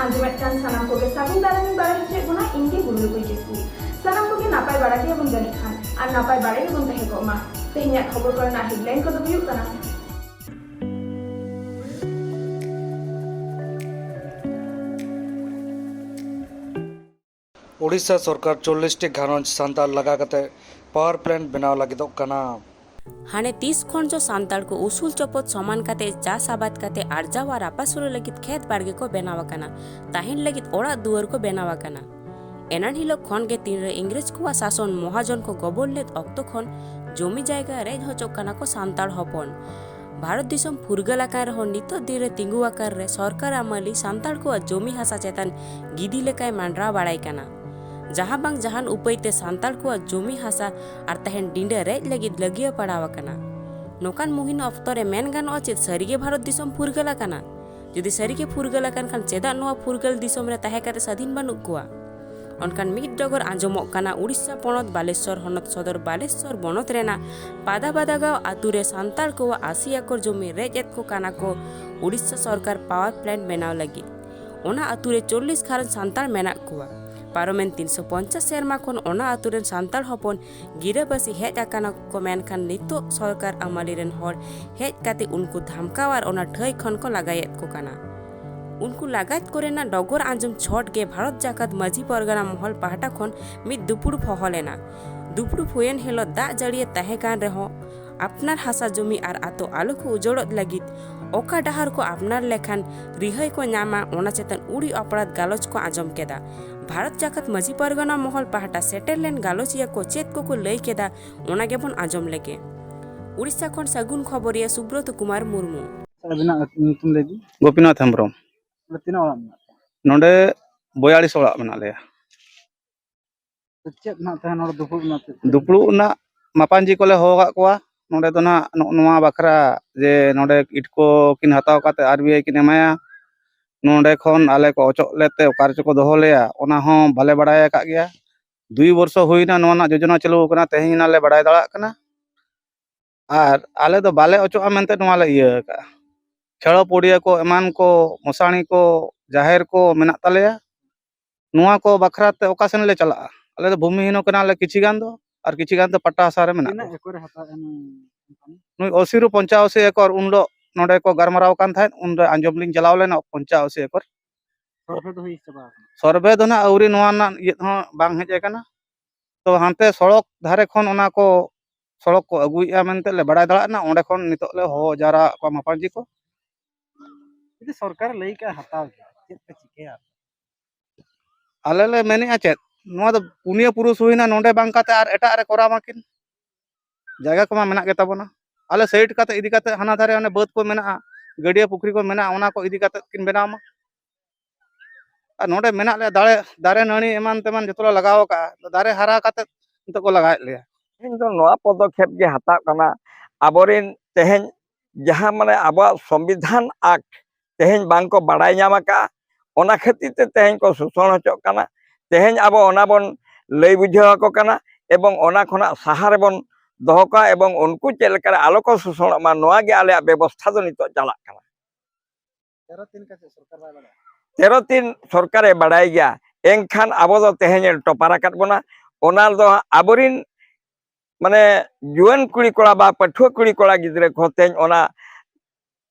आंजमेट कान सानाम कोगे सागुन दारानी बारा हिचे बोना इंगे बुलु कोई किसु सानाम कोगे नापाय बारा के बन जानी खान और नापाय बारे के बन तहे गोमा तेहनिया खबर कर ना हेडलाइन को दबुयु kana ओडिशा सरकार 40टी घारंज सांताल लगा कते पावर प्लांट बनाव लगिदोग कना। हाने 30 खन जो सांताल को उसूल चपत समान काते चास आबाद काते आर्जाव और आपासुरु लगित खेत बाड़गे को बनावा कना ताहिन लगित ओड़ा दुआर को बनावा कना। एनान हिलो खन के तीन रे इंग्रेज को शासन महाजन को गबल लेत अक्तो खन जमी जायगा रेज हचोक कना को सांताल हपन भारत दिसम फुरगल आकार हो नितो दिरे तिंगु आकार रे सरकार आमली सांताल को जमी हासा चेतन गिदी लेकाय मांडरा बाड़ाय कना जहाँ बांग जहान उपायते सांताल को जमी हासा और तहन डिंडे रेज लगित लगिया पड़ावा कना। नोकान मुहिन अफ्तरे मेन गानोआ चेत सरिगे भारत दिसम फुरगल आकाना जुदी सरिगे फुरगल आकान खान चेदा नोआ फुरगल दिसम रे ताहे काते स्वाधीन बानुग कुआ अनकान मिद डगर आंजमोग काना उड़ीसा पनत बालेश्वर हनत सदर बालेश्वर बनत रेना पादा बादागांव आतुरे सांताल को 80 एकड़ जमी रेज एत को काना को उड़ीसा सरकार पावर प्लांट बनाव लगी ओना आतुरे 40 घारंज सांताल मेनाक कुआ पारोमेन 350 सेरमा खन ओना आतुरेन सांताल हपन गिराबासी हेज आकाना को मेनखान नितो सरकार आमालीरेन हर हेज काते उनको धमकावार ओना ठई खन को लगायत को काना उनको लगात कोरेना डगर आंजम छट के भारत जाकात माझी परगना महल पाहटा खन मिद दुपुड़ फहलेना दुपुड़ हुएन हेलो दा जड़िए ताहे कान रेहो आपनार हासा जमी और आतो आलो को उजड़त लगित ओका डाहार को आपनार लेखान रिहाई को नामा ओना चेतन उड़ी अपराध गालोच को आंजम केदा भारत जाकात माझी परगना महल पाहटा सेटेललेन गालोचिया को चेत को लई केदा ओना गेबन आंजम लेगे उड़ीसा खन सगुन खबरिया सुब्रत कुमार मुर्मू गोपीनाथ हेम्ब्रम नोडे 42 ओड़ा मेना लेया दुपुड़ ना मापांजी कोले होगा कोआ नोडे तो ना नोआ बखरा जे नोडे इटको किन हताव काते आरबीआई किन एमाया नोडे खन आले को अचो लेते ओकार चको दोहो लेया ओना हो भले बड़ाय का गया 2 वर्ष हुईना नोना योजना चालू कना तेहिना ले बड़ाय दड़ा कना आर आले तो बाले अचो मेनते नोआ ले इया का खेलो पड़िया को एमान को मसाणी को जाहेर को मेना तालेया नुआ को बखराते ओकासन ले चला आले तो भूमिहीन कना ले किछि गान दो पट्टा हासा रे मेना नुई 80 रु 85 एकड़ उनलो नोडे को गरमराव कान थाय उन आंजम लिंग चलाव लेना 85 एकड़ सर्वे दो ना अउरी नुआ ना ये हो बांग हेज एकना तो हानते सड़क धारे खन ओना को सड़क को अगुइया मेनते ले बड़ाय दड़ा ना ओंडे खन नितो ले हो जारा को मापाजी को सरकार लई का हताव चेत पे चिकेया आले ले मेने चेत नोआ तो पुनिया पुरुष हुईना नोंडे बांग काते आर एटा रे कोरा माकिन जायगा को मा मेना के ताबोना आले साइड काते इदी काते हाना धारे ओने बात को मेना गडिया पुखरी को मेना ओना को इदी काते किन बनामा आ नोंडे मेना ले दारे नणी एमान तेमान जतला लगाव का दारे हारा काते तो को लगाय ले इन तो नोआ पदक्षेप के हता कना आबोरिन तेहेन जहां माने आबा संविधान एक्ट तेहेन बांग को बड़ाय नामा का ओना खातिर ते तेहेन को शोषण हचो कना तेहेन आबो ओना बन लई बुझाव को कना एवं ओना खना सहारे बन दोहो का एवं उनको चेलकर आलो को शोषण मा नोआ गे आले व्यवस्था दो नितो चला कना 13 सरकारे बड़ाय गया एनखान आबो दो तेहेन टपारा काट बना ओना दो आबोरिन माने जुआन कुड़ी कोड़ा बा पठुआ कुड़ी कोड़ा गिद्रे को तेन ओना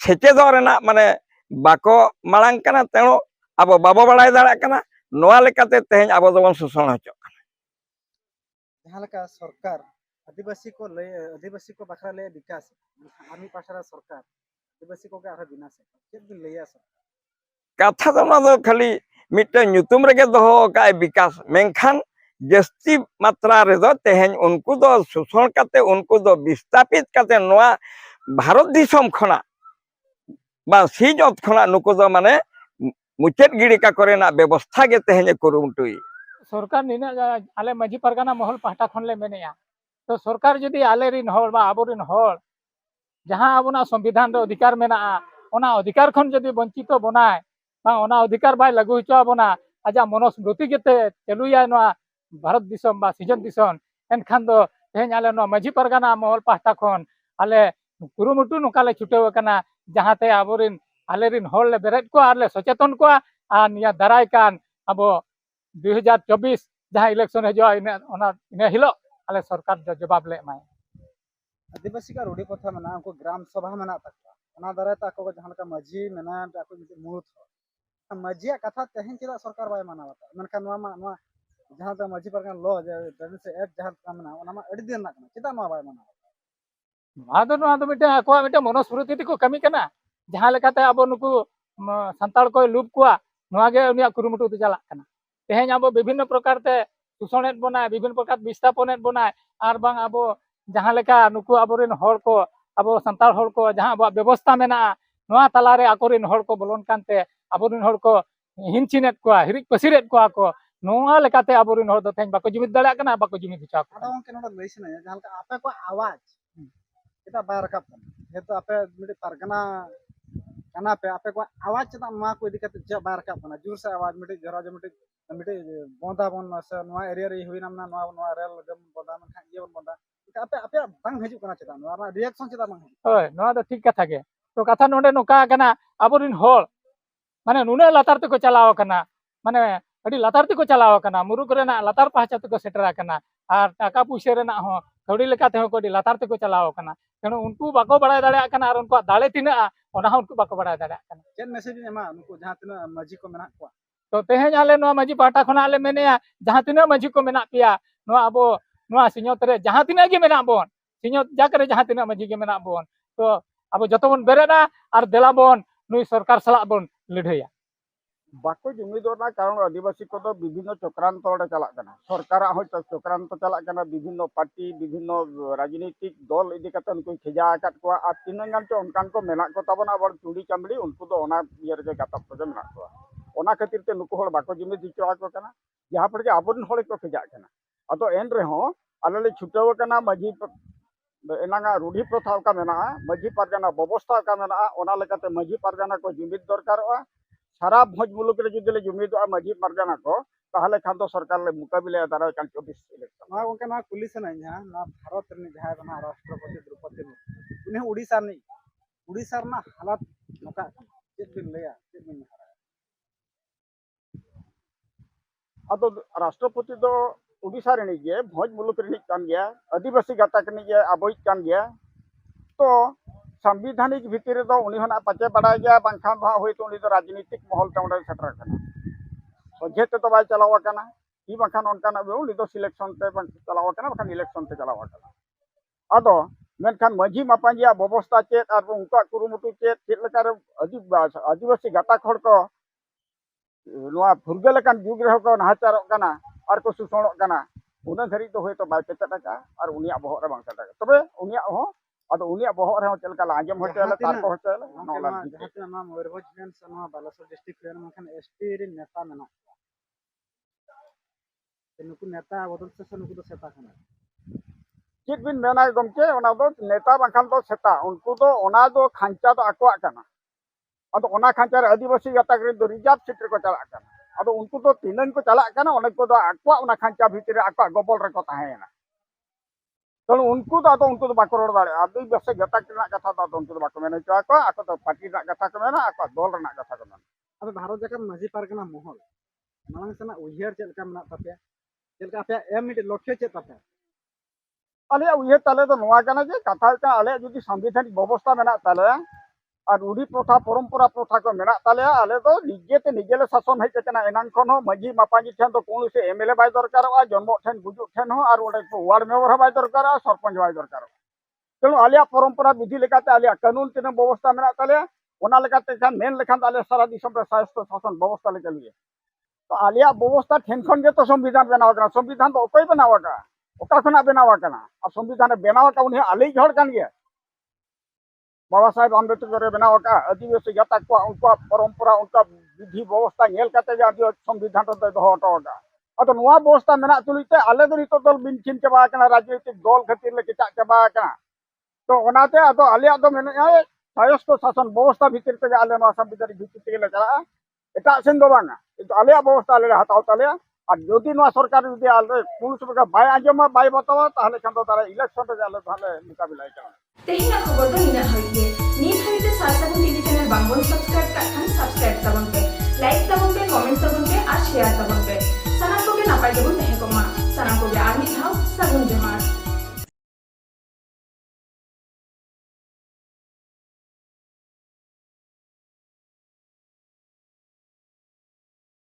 सेचे दो रेना माने बाको मांग कना तेनो अब बाबा बड़ाय दाड़ा कना नोआ लेकाते तेहेन आबो दोबन शोषण हचो जहां लेका सरकार आदिवासी को बखरा ले विकास आर्मी पासरा सरकार आदिवासी को के आरो विनाश चेत दिन लेया कथा दो खाली मिटे nyutum रेगे दोहो का विकास मेनखान जस्ती मात्रा रे दो तेहेन उनको दो शोषण काते उनको दो विस्थापित काते नोआ भारत दिसम खना बा सीजत खना नुको दो माने मुचेत गिड़िका करेना व्यवस्था के तेहेन कुरुमुटुई सरकार निना आले माझी परगना महल पाहटा खन ले मेनेया तो सरकार जदी आले रिन हर बा आबोरिन हर जहां आबोना संविधान रे अधिकार मेना ओना अधिकार खन जदी वंचित बनाय बा ओना अधिकार बाय लागू हचो आबोना आजा मनोस्मृति केते चलुया नोआ भारत दिसम बा सीजन दिसम एनखान दो तेहेन आले नो माझी परगना महल पाहटा खन आले कुरुमुटु नुकाले छुटेव कना जहाते आबोरिन आले रिन हॉल ले बेरेट को आर ले सचेतन को आ निया दाराय कान अब 2024 जहां इलेक्शन हजो इन हिलो आले सरकार जो जवाब ले एमाय आदिवासी का रूढ़ी प्रथा मेना उनको ग्राम सभा मेना तकवा ओना दाराय ता को जहां का माझी मेना को मुहूर्त माझी कथा तेहन चेदा सरकार बाय मानावता मनखान जहां तक माझी परगना लो से एक्ट जहां का मेना ओना मा अड़ी दिन ना चेदा बाय मानावता मिटे आको मिटे मनस्फूर्ति को कमी कना जहां लेकाते अब नुकु संताल को लुप को नोगे उनिया कुरुमुटु तो चला कना तेहेन अब विभिन्न प्रकार ते शोषणेत बनाय विभिन्न प्रकार विस्थापनेत बनाय आर बांग अब जहां लेका नुकु अबोरिन हर को अब संताल हर को जहां अब व्यवस्था मेना नोआ तलारे आकोरिन हर को बोलन कानते अबोरिन हर को हिनचिनेत को हिरिक पसिरेत को नोआ लेकाते अबोरिन हर दो तेहेन बाको जुमिद दाड़ा कना बाको जुमिद हिचा को आदा उनके नोडा लैसना जहां का आपे को आवाज kita bayar kap itu apa mesti pargana karena apa ko awaj cita ma ko dikat ja bayar kap na jur sa awaj mesti jara je mesti bonda bon sa noa area ri hui namna noa rel gam bonda man khan ye bonda apa bang haju kana cita noa reaction cita bang oi noa do ठीक कथा गे तो कथा नोडे नोका कना अबोरिन hall माने नुने लातार ते को चलाव कना माने अडी लातार ते को चलाव कना मुरुक रेना लातार पहचा ते को सेटरा कना आर टाका पुइसे रेना हो थोड़ी लेकाते हो कोडी लातार ते को चलाव कना तेणु उनको बाको बड़ाय दाड़ा कना और उनको दाड़े तिना ओना उनको बाको बड़ाय दाड़ा कना चेन मैसेज एमा उनको जहां तना माझी को मेना को तो तेहेन आले नोआ माझी पाटा खना आले मेनेया जहां तिना माझी को मेना पिया नोआ अबो नोआ सिኞत रे जहां तिना गे मेना बोन सिኞत जाकरे जहां तिना माझी गे मेना बोन तो अब जतो बोन बेरेना और देला बोन नुई सरकार सला बोन लड़हैया बाको जुमिदोना कारण आदिवासी को तो विभिन्न चक्रांत चला सरकार चक्रांत चला विभिन्न पार्टी विभिन्न राजनीतिक दल इदी कते उनको खेजा आकात को आ तीन गान उनकान को मेना को तबना अब चुड़ी चामड़ी उनको तो ओना इयर के गातब को मेना को ओना खातिर ते नुको हर बाको जुमिद दिचो को कना जहां पर के आबोन हर को खेजा कना अतो एन रे हो आले ले छुटाव कना माझी एनागा रूढ़ी प्रथा का मेना माझी परगना व्यवस्था का मेना ओना लेकाते माझी परगना को जुमिद दरकार सारा भोज मुलुक रे जुदी ले जुमिद माझी परगना को ताहले खान तो सरकार ले मुकाबिले दारा कान 24 इलेक्शन मा उनके ना पुलिस ना जहां ना भारत रे जहां बना राष्ट्रपति द्रौपदी उन्हें उड़ीसा ना हालत नका चेक दिन लेया चेक दिन अदो राष्ट्रपति दो उड़ीसा रे गे भोज मुलुक रे कान गया आदिवासी गाता कनी गे अबोई कान गया तो संविधानिक भितर तो उनी होना पचे बड़ा गया बांखान होय तो उनी तो राजनीतिक माहौल तंडे सेटर कना सोझे तो बाय चलावा कना ई बांखान उनकाना उनी तो सिलेक्शन ते चलावा कना बांखान इलेक्शन ते चलावा कना अदो मेनखान माझी मापांजिया व्यवस्था चेत और उनका कुरुमुटु चेत लेकार आदिवासी गाता खड़ को नोआ फुरगेल कान जुग रे को नाचार कना और को सुसणो कना उना धरी तो होय तो बाय पेटका और उनिया बहर रे बांग सेटा तबे उनिया हो अदो उनिया बहर रे चलका आजम होटेल तार को होटेल नोला जहां तना मयूरभंज में सनवा बालासोर डिस्ट्रिक्ट रे मखन एसपी रे नेता मेना नुकु नेता बदल से नुकु तो सेता खाना चेक बिन मेना गमके ओना दो नेता बांखान तो सेता उनको तो ओना दो खांचा तो आकोआ कना अदो ओना खांचा रे आदिवासी गाता रे दो रिजर्व सीट रे को चला कना अदो उनको तो तीनन को चला कना ओने को दो आकोआ ओना खांचा भीतर आकोआ गोबल रे को ताहेना तो उनको तो बाको रोड दाड़े आदिवासी गाता के कथा तो उनको तो बाको मेना चो को आको तो पार्टी रा कथा को मेना आको दल रा कथा को मेना अब भारत जाकर माझी पारगना महल मांग सेना उहियर चलका मेना तापे चलका पे एम मिट लक्ष्य चे तापे अले उहे ताले तो नोआ कना जे कथा का अले जुदी संविधानिक व्यवस्था मेना ताले और रूढ़ी प्रथा परंपरा प्रथा को मेना ताले अले तो निजेते निजेले शासन हेज कना एनान खन हो माझी मापाजी ठेन तो कोन से एमएलए बाय दरकार जन्म ठेन गुजु ठेन हो और ओडे वार्ड मेंबर बाय दरकार सरपंच बाय दरकार तेणु आलिया परंपरा विधि लेकाते आलिया कानून तीन व्यवस्था मेना ताले ओना लेकाते खान मेन लेखान आले सारा दिसम रे शासन शासन व्यवस्था ले चलिए तो आलिया व्यवस्था ठेन खन के तो संविधान बनावा कना संविधान तो ओकई बनावा का ओका खना बनावा कना और संविधान बनावा का उन्हें आले झड़ कान गया बाबा साहेब अम्बेडकर बनावा का आदिवासी गाता को उनका परंपरा उनका विधि व्यवस्था नेल काते जे संविधान तो दोहो हटोगा अतो नोआ व्यवस्था मेना तुलिते आले दो नितो दल बिनचिन चबा कना राजनीतिक दल खातिर ले किचा चबा कना तो ओनाते अतो आले दो मेना सायस्त शासन व्यवस्था भीतर ते आले नोआ संविधान भीतर ते ले चला एटा सेन दो बांगा तो आले व्यवस्था आले हटाव ताले और यदि नोआ सरकार यदि आले पुलिस का बाय आजमा बाय बतावा ताहले खान तो तारा इलेक्शन रे आले ताहले मुकाबिला करा तेहिना खबर दो इना हइगे नीत हइते सार सागुन टीवी चैनल बांगबन सब्सक्राइब खान सब्सक्राइब ताबन पे लाइक ताबन पे कमेंट ताबन पे और शेयर ताबन पे सानाम को नापाय गेबन तहे को मा सानाम को आर मिद धाव सागुन जोहार।